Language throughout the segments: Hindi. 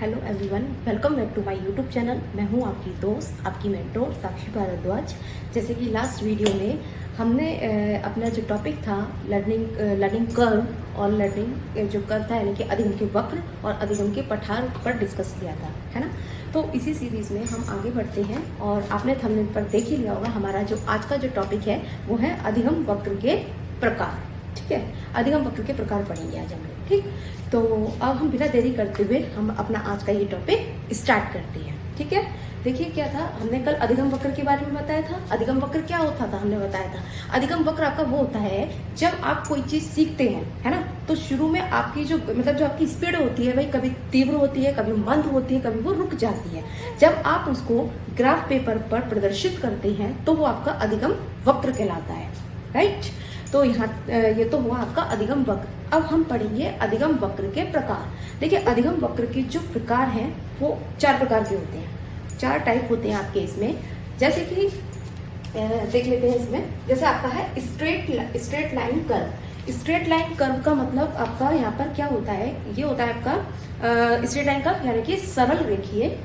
Hello everyone, welcome back to my YouTube channel. मैं हूं आपकी दोस्त, आपकी मेंटोर साक्षी भारद्वाज। जैसे कि लास्ट वीडियो में हमने अपना जो टॉपिक था लर्निंग कर्व और लर्निंग जो कर्व था यानी कि अधिगम के वक्र और अधिगम के पठार पर डिस्कस किया था, है ना। तो इसी सीरीज़ में हम आगे बढ़ते हैं और आपने थंबनेल पर देख ही लिया होगा, हमारा जो आज का जो टॉपिक है वो है अधिगम वक्र के प्रकार। ठीक है, अधिगम वक्र के प्रकार पढ़ेंगे आज हम लोग। ठीक, तो अब हम बिना देरी करते हुए हम अपना आज का ये टॉपिक स्टार्ट करते हैं। ठीक है, देखिए क्या था, हमने कल अधिगम वक्र के बारे में बताया था। अधिगम वक्र क्या होता था, हमने बताया था अधिगम वक्र आपका वो होता है जब आप कोई चीज सीखते हैं, है ना। तो शुरू में आपकी जो जो आपकी स्पीड होती है भाई, कभी तीव्र होती है, कभी मंद होती है, कभी वो रुक जाती है। जब आप उसको ग्राफ पेपर पर प्रदर्शित करते हैं तो वो आपका अधिगम वक्र कहलाता है। राइट, तो यहाँ ये तो हुआ आपका अधिगम वक्र। अब हम पढ़ेंगे अधिगम वक्र के प्रकार। देखिए, अधिगम वक्र के जो प्रकार हैं वो 4 प्रकार के होते हैं, 4 टाइप होते हैं आपके इसमें। जैसे कि देख लेते हैं इसमें, जैसे आपका है straight line curve. Straight line curve का मतलब आपका यहाँ पर क्या होता है, ये होता है आपका स्ट्रेट लाइन कर्व यानी कि सरल रेखीय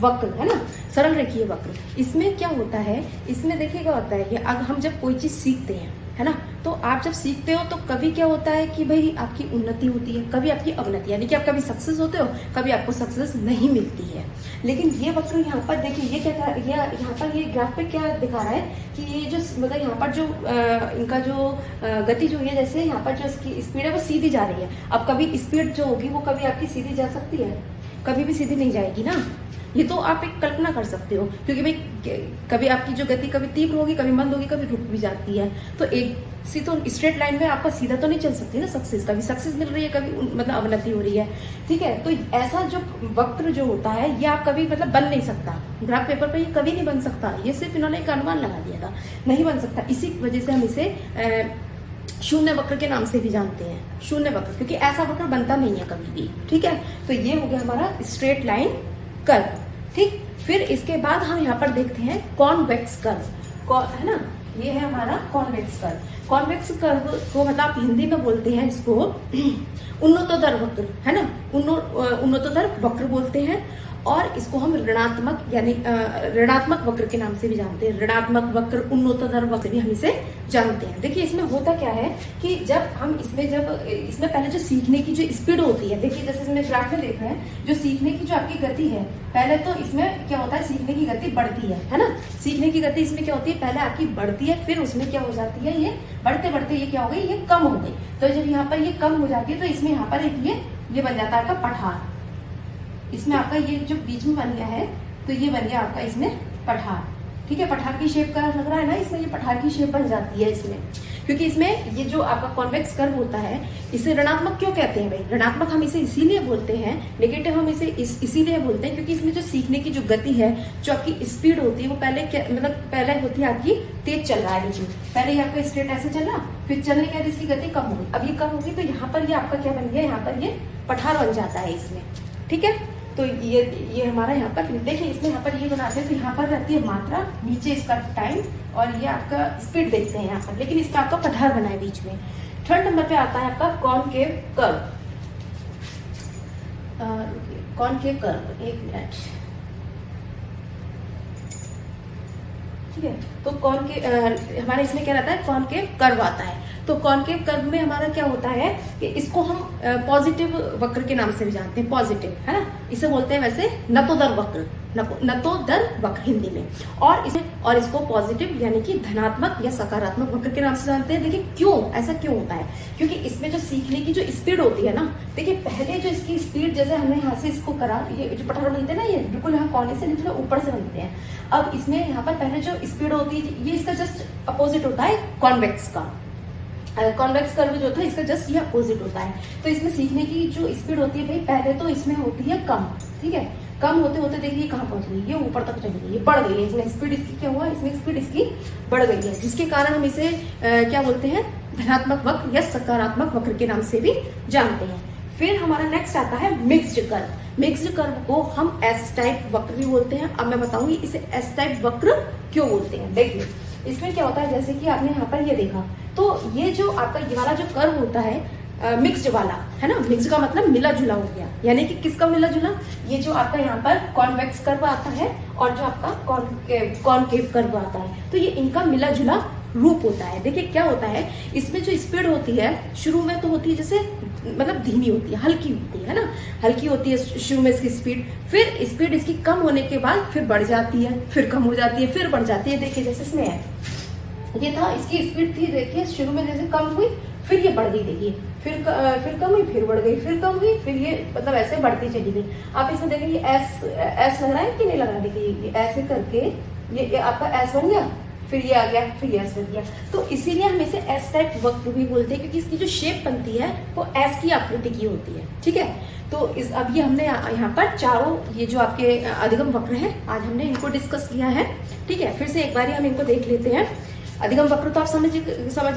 वक्र, है ना, सरल रेखीय वक्र। इसमें क्या होता है, इसमें देखिए क्या होता है कि अगर हम जब कोई चीज सीखते हैं, है ना, तो आप जब सीखते हो तो कभी क्या होता है कि भाई आपकी उन्नति होती है, कभी आपकी अवनति, यानी कि आप कभी सक्सेस होते हो, कभी आपको सक्सेस नहीं मिलती है। लेकिन ये वक्र यहाँ पर देखिए, ये क्या यहाँ पर ये ग्राफ पे क्या दिखा रहा है कि ये जो मतलब यहाँ पर जो इनका जो गति जो है, जैसे यहाँ पर जो इसकी स्पीड है वो सीधी जा रही है। अब कभी स्पीड जो होगी वो कभी आपकी सीधी जा सकती है, कभी भी सीधी नहीं जाएगी ना। ये तो आप एक कल्पना कर सकते हो, क्योंकि भाई कभी आपकी जो गति कभी तीव्र होगी, कभी मंद होगी, कभी रुक भी जाती है। तो एक सी तो स्ट्रेट लाइन में आपका सीधा तो नहीं चल सकती ना सक्सेस, कभी सक्सेस मिल रही है, कभी मतलब अवनति हो रही है। ठीक है, तो ऐसा जो वक्र जो होता है ये आप कभी मतलब बन नहीं सकता, ग्राफ पेपर पे ये कभी नहीं बन सकता। ये सिर्फ इन्होंने एक अनुमान लगा दिया था, नहीं बन सकता। इसी वजह से हम इसे शून्य वक्र के नाम से भी जानते हैं, शून्य वक्र, क्योंकि ऐसा वक्र बनता नहीं है कभी भी। ठीक है, तो ये हो गया हमारा स्ट्रेट लाइन कर्व। ठीक, फिर इसके बाद हम यहाँ पर देखते हैं कॉन्वेक्स कर्व, है ना, ये है हमारा कॉन्वेक्स कर्व। कॉन्वेक्स कर्व को मतलब आप हिंदी में बोलते हैं इसको उन्नतोदर वक्र, है ना, उन्नतोदर वक्र बोलते हैं। और इसको हम ऋणात्मक यानी ऋणात्मक वक्र के नाम से भी जानते हैं, ऋणात्मक वक्र, उन्नतोदर वक्र भी हम इसे जानते हैं। देखिए, इसमें होता क्या है कि जब इसमें पहले जो सीखने की जो स्पीड होती है, देखिए जैसे इसमें ग्राफ में देख रहे हैं, जो सीखने की जो आपकी गति है, पहले तो इसमें क्या होता है, सीखने की गति बढ़ती है ना। सीखने की गति इसमें क्या होती है, पहले आपकी बढ़ती है, फिर उसमें क्या हो जाती है, ये बढ़ते बढ़ते ये क्या हो गई, ये कम हो गई। तो जब यहाँ पर ये कम हो जाती है तो इसमें यहाँ पर एक ये बन जाता है आपका पठार। इसमें आपका ये जो बीच में बन गया है, तो ये बन गया आपका इसमें पठार। ठीक है, पठार की शेप का लग रहा है ना, इसमें ये पठार की शेप बन जाती है इसमें, क्योंकि इसमें ये जो आपका कॉन्वेक्स कर्व होता है, इसे ऋणात्मक क्यों कहते हैं भाई। ऋणात्मक हम इसे इसीलिए बोलते हैं, नेगेटिव हम इसे इसीलिए बोलते हैं क्योंकि इसमें जो सीखने की जो गति है, जो आपकी स्पीड होती है, वो पहले होती है आपकी तेज चल रहा है, लेकिन पहले ये आपका स्ट्रेट ऐसे चल रहा, फिर चलने के बाद इसकी गति कम होगी। अब ये कम होगी तो यहाँ पर ये आपका क्या बन गया, यहाँ पर ये पठार बन जाता है इसमें। ठीक है, तो ये हमारा यहाँ पर देखिए, इसमें यहाँ पर ये बनाते हैं तो यहाँ पर रहती है मात्रा, नीचे इसका टाइम, और ये आपका स्पीड देखते हैं यहाँ पर, लेकिन इसका आपका पठार बना है बीच में। 3rd नंबर पे आता है आपका कॉनकेव कर्व। कॉनकेव कर्व, एक मिनट। ठीक है, तो हमारे इसमें क्या रहता है, कॉनकेव कर्व आता है। तो कॉनकेव कर्व में हमारा क्या होता है कि इसको हम पॉजिटिव वक्र के नाम से भी जानते हैं, पॉजिटिव, है ना, इसे बोलते हैं वैसे नतोदर वक्र, नतोदर वक्र हिंदी में। और इसको पॉजिटिव यानी कि धनात्मक या सकारात्मक वक्र के नाम से जानते हैं। देखिए क्यों ऐसा क्यों होता है, क्योंकि इसमें जो सीखने की जो स्पीड होती है ना, देखिए पहले जो इसकी स्पीड, जैसे हमने यहाँ से इसको करा, ये जो पठार बनते हैं ना, ये बिल्कुल यहाँ कोने से नहीं, थोड़ा ऊपर से बनते हैं। अब इसमें यहाँ पर पहले जो स्पीड होती है, ये इसका जस्ट अपोजिट होता है कॉन्वेक्स का। कॉन्वेक्स कर्व जो होता है इसका जस्ट ये अपोजिट होता है। तो इसमें सीखने की जो स्पीड होती है भाई, पहले तो इसमें होती है कम। ठीक है, कम होते होते देखिए कहाँ पहुंच गई, ये ऊपर तक चली गई, ये बढ़ गई है, इसमें स्पीड इसकी क्या हुआ, इसमें स्पीड इसकी बढ़ गई है, जिसके कारण हम इसे क्या बोलते हैं, धनात्मक वक्र या सकारात्मक वक्र के नाम से भी जानते हैं। फिर हमारा नेक्स्ट आता है मिक्स्ड कर्व। मिक्स्ड कर्व को हम एस टाइप वक्र भी बोलते हैं। अब मैं बताऊंगी इसे एस टाइप वक्र क्यों बोलते हैं। देखिए इसमें क्या होता है, जैसे कि आपने यहाँ पर ये देखा, तो ये जो आपका ये वाला जो कर्व होता है, मिक्स्ड वाला, है ना। मिक्स्ड का मतलब मिला जुला हो गया, यानी कि किसका मिला जुला, ये जो आपका यहाँ पर कॉन्वेक्स कर्व आता है और जो आपका कॉनकेव कर्व आता है, तो ये इनका मिला जुला रूप होता है। देखिए क्या होता है, इसमें जो स्पीड होती है शुरू में तो होती है जैसे मतलब धीमी होती है, हल्की होती है ना, हल्की होती है शुरू में इसकी स्पीड, फिर स्पीड इसकी कम होने के बाद फिर बढ़ जाती है, फिर कम हो जाती है, फिर बढ़ जाती है। देखिए जैसे इसमें है, ये था इसकी स्पीड थी, देखिए शुरू में जैसे कम हुई, फिर ये बढ़ गई, देखिए फिर कम हुई, फिर बढ़ गई, फिर कम हुई, फिर ये मतलब ऐसे बढ़ती चली गई। आप इसमें देखिए ये एस लग रहा है कि नहीं लग रहा है, देखिए ये ऐसे करके ये आपका एस बन गया, फिर ये आ गया, फिर ये एस बन गया। तो इसीलिए हम इसे एस टाइप वक्र भी बोलते हैं, क्योंकि इसकी जो शेप बनती है वो एस की आकृति की होती है, ठीक है। तो इस अब ये हमने यहाँ पर चारों ये जो आपके अधिगम वक्र हैं, आज हमने इनको डिस्कस किया है, ठीक है। फिर से एक बार हम इनको देख लेते हैं। अधिगम वक्र तो आप समझ ही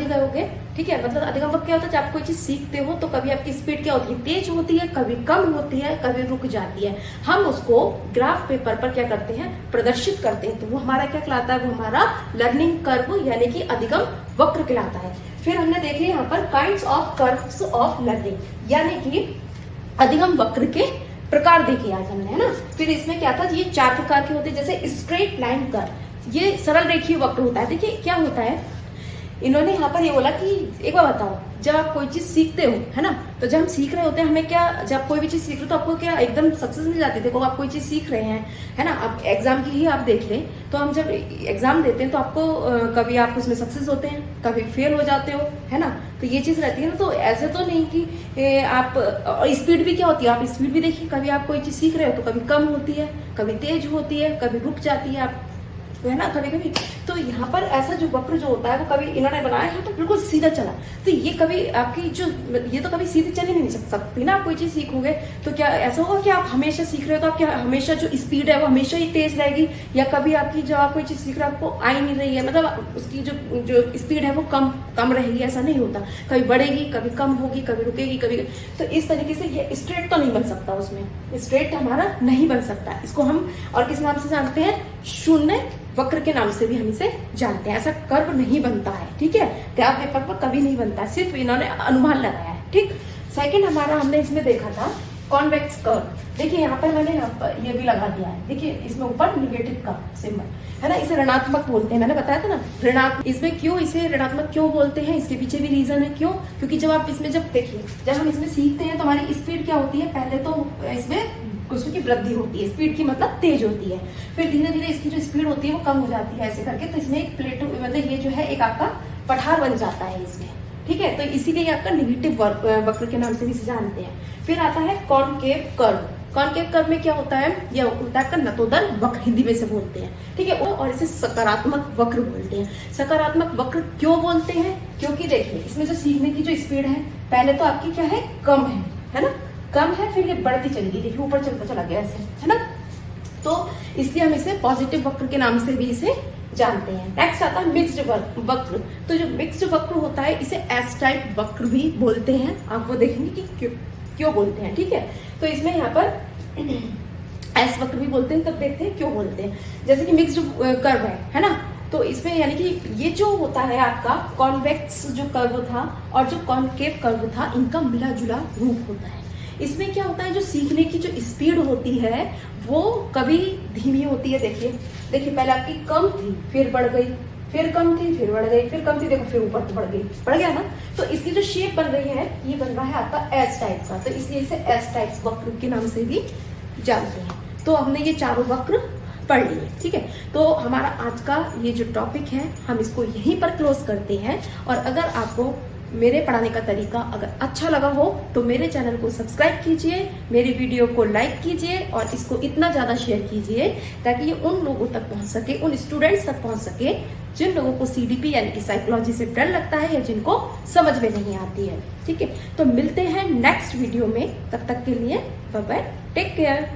गए होंगे, ठीक है। मतलब अधिगम वक्र क्या होता है, जब आप कोई चीज सीखते हो तो कभी आपकी स्पीड क्या होती है, तेज होती है, कभी कम होती है, कभी रुक जाती है। हम उसको ग्राफ पेपर पर क्या करते हैं, प्रदर्शित करते हैं, तो वो हमारा क्या कहलाता है, वो हमारा लर्निंग कर्व यानी कि अधिगम वक्र कहलाता है। फिर हमने देखे यहाँ पर kinds of curves of learning, यानी कि अधिगम वक्र के प्रकार देखे आज हमने, है ना। फिर इसमें क्या था, ये 4 प्रकार के होते हैं, जैसे स्ट्रेट लाइन कर्व, ये सरल रेखीय वक्र होता है। देखिए क्या होता है, इन्होंने यहाँ पर ये बोला कि एक बार बताओ, जब आप कोई चीज सीखते हो, है ना, तो जब हम सीख रहे होते हैं हमें क्या, जब कोई भी चीज सीख रहे हो तो आपको क्या एकदम सक्सेस मिल जाती है। देखो आप कोई चीज सीख रहे हैं, है ना, आप एग्जाम की ही आप देख लें, तो हम जब एग्जाम देते हैं तो आपको कभी आप उसमें सक्सेस होते हैं, कभी फेल हो जाते हो, है ना। तो ये चीज रहती है ना, तो ऐसे तो नहीं कि आप, और स्पीड भी क्या होती है, आप स्पीड भी देखिए, कभी आप कोई चीज सीख रहे हो तो कभी कम होती है, कभी तेज होती है, कभी रुक जाती है, आप है ना, कभी कभी। तो यहाँ पर ऐसा जो वक्र जो होता है वो कभी इन्होंने बनाया है तो बिल्कुल सीधा चला, तो ये कभी आपकी जो, ये तो कभी सीधी चल ही नहीं सकती ना। आप कोई चीज सीखोगे तो क्या ऐसा होगा कि आप हमेशा सीख रहे हो तो आपकी हमेशा जो स्पीड है वो हमेशा ही तेज रहेगी, या कभी आपकी जो आप कोई चीज सीख रहे हो आपको आ ही नहीं रही है, मतलब उसकी जो स्पीड है वो कम रहेगी, ऐसा नहीं होता। कभी बढ़ेगी, कभी कम होगी, कभी रुकेगी, कभी। तो इस तरीके से ये स्ट्रेट तो नहीं बन सकता, उसमें स्ट्रेट हमारा नहीं बन सकता। इसको हम और किस नाम से जानते हैं, शून्य वक्र के नाम से भी हम इसे जानते हैं। ऐसा कर्व नहीं बनता है, ठीक है, ग्राफ पेपर पर कभी नहीं बनता है, सिर्फ इन्होंने अनुमान लगाया है, ठीक। सेकंड हमारा हमने इसमें देखा था कॉन्वेक्स कर्व। देखिए यहाँ पर मैंने यहाँ पर ये भी लगा दिया है, देखिए इसमें ऊपर निगेटिव का सिंबल है ना, इसे ऋणात्मक बोलते हैं, मैंने बताया था ना ऋणात्मक। इसमें क्यों इसे ऋणात्मक क्यों बोलते हैं, इसके पीछे भी रीजन है क्यों, क्योंकि जब आप इसमें देखिए, जब हम इसमें सीखते हैं तो हमारी स्पीड क्या होती है, पहले तो इसमें उसकी वृद्धि होती है, स्पीड की मतलब तेज होती है, फिर धीरे धीरे इसकी जो स्पीड होती है वो कम हो जाती है, ऐसे करके। तो इसमें एक प्लेटो मतलब ये जो है एक आपका पठार बन जाता है इसमें, ठीक है। तो इसीलिए आपका निगेटिव वक्र के नाम से भी जानते हैं। फिर आता है कॉनकेव कर्व। कॉनकेव कर्व में क्या होता है, यह होता है नतोदर वक्र, हिंदी में से बोलते हैं, ठीक है। और इसे सकारात्मक वक्र बोलते हैं। सकारात्मक वक्र क्यों बोलते हैं, क्योंकि देखिए इसमें जो सीखने की जो स्पीड है पहले तो आपकी क्या है, कम है ना, कम है, फिर ये बढ़ती चली गई, देखिए ऊपर चलता चला गया ऐसे, है ना। तो इसलिए हम इसे पॉजिटिव वक्र के नाम से भी इसे जानते हैं। नेक्स्ट आता है मिक्स्ड वक्र। तो जो मिक्स्ड वक्र होता है इसे एस टाइप वक्र भी बोलते हैं, आप वो देखेंगे कि क्यों बोलते हैं, ठीक है। तो इसमें यहाँ पर एस वक्र भी बोलते हैं, तब देखते हैं क्यों बोलते हैं। जैसे कि मिक्स्ड कर्व है ना, तो इसमें यानी कि ये जो होता है आपका कॉन्वेक्स जो कर्व था और जो कॉनकेव कर्व था, इनका मिला जुला रूप होता है। इसमें क्या होता है, जो सीखने की जो स्पीड होती है वो कभी धीमी होती है, देखिए पहले आपकी कम थी, फिर बढ़ गई, फिर कम थी, फिर बढ़ गई, फिर कम थी, देखो फिर ऊपर तो बढ़ गई, बढ़ गया ना। तो इसकी जो शेप बन रही है ये बन रहा है आपका एस टाइप का, तो इसलिए इसे एस टाइप वक्र के नाम से भी जानते हैं। तो हमने ये चारों वक्र पढ़ लिए, ठीक है। तो हमारा आज का ये जो टॉपिक है हम इसको यहीं पर क्लोज करते हैं। और अगर आपको मेरे पढ़ाने का तरीका अगर अच्छा लगा हो तो मेरे चैनल को सब्सक्राइब कीजिए, मेरी वीडियो को लाइक कीजिए और इसको इतना ज़्यादा शेयर कीजिए ताकि ये उन लोगों तक पहुंच सके, उन स्टूडेंट्स तक पहुंच सके जिन लोगों को सीडीपी यानी कि साइकोलॉजी से डर लगता है या जिनको समझ में नहीं आती है, ठीक है। तो मिलते हैं नेक्स्ट वीडियो में, तब तक के लिए बाय बाय, टेक केयर।